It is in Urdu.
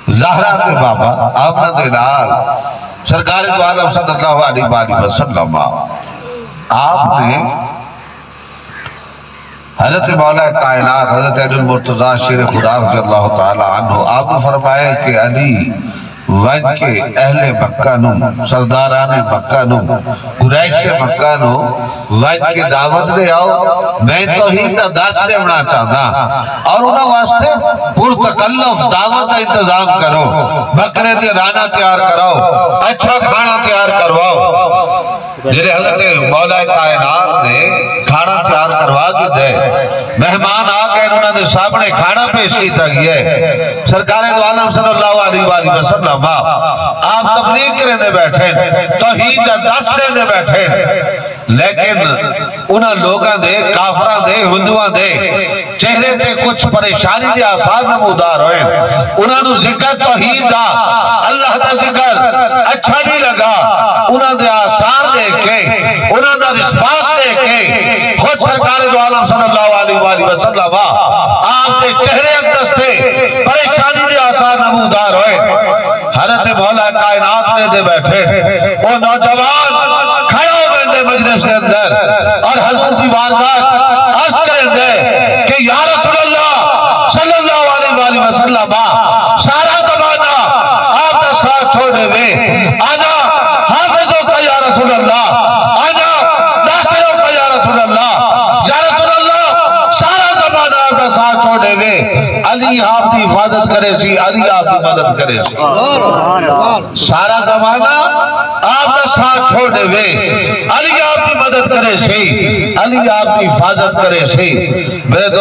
زہرا دے بابا آمنہ دے نال سرکار دو عالم صلی اللہ علیہ وسلم آپ نے حضرت مولا کائنات حضرت علی المرتضی شیر خدا رضی اللہ تعالی عنہ آپ نے فرمایا کہ علی ون کے اہل مکہ نو سرداران مکہ نو قریش مکہ نو ون کے دعوت دے آؤ میں توحید دا درس دینا چاہتا اور انہاں واسطے پرتکلف دعوت دا انتظام کرو بکرے دے رانا تیار کراؤ اچھا کھانا تیار کرواؤ جنہیں حضرت مولا کائنات نے کھانا تیار کروا کے دے مہمان آگئے انہوں نے سامنے کھانا پیش کیتا گیا ہے سرکار دو عالم صلی اللہ علیہ وسلم آپ تبلیغ کرنے بیٹھے توحید دا درس دینے بیٹھے لیکن انہاں لوگاں دے کافراں دے ہندوان دے چہرے تے کچھ پریشانی دے آثار نمودار ہوئے انہاں نو ذکر توحید دا اللہ دا ذکر اچھا نہیں لگا انہاں دے آثار دیکھ کے انہاں دا رسپاس دیکھ کے خود سرکار دو عالم صلی اللہ علیہ وسلم آپ دے چہرے اقدس تے پریشانی دے آثار نمودار ہوئے حضرت مولا کائنات نے دے بیٹھے وہ نوجوان کھڑا ہوئے دے مجلس کے اندر اور حضور کی بارگاہ عرض کریں دے کہ یا رسول اللہ صلی اللہ علیہ وسلم سارا زمانہ آپ کا ساتھ چھوڑے ہوئے آنا حافظوں کا یا رسول اللہ آنا ناصروں کا یا رسول اللہ سارا زمانہ آپ کا ساتھ چھوڑے ہوئے علی آپ کی حفاظت کرے سی علی آپ کی مدد کرے سی سارا زمانہ آپ کا ساتھ چھوڑے ہوئے علی آپ کی مدد کرے سی علی آپ کی حفاظت کرے سی میرے دوست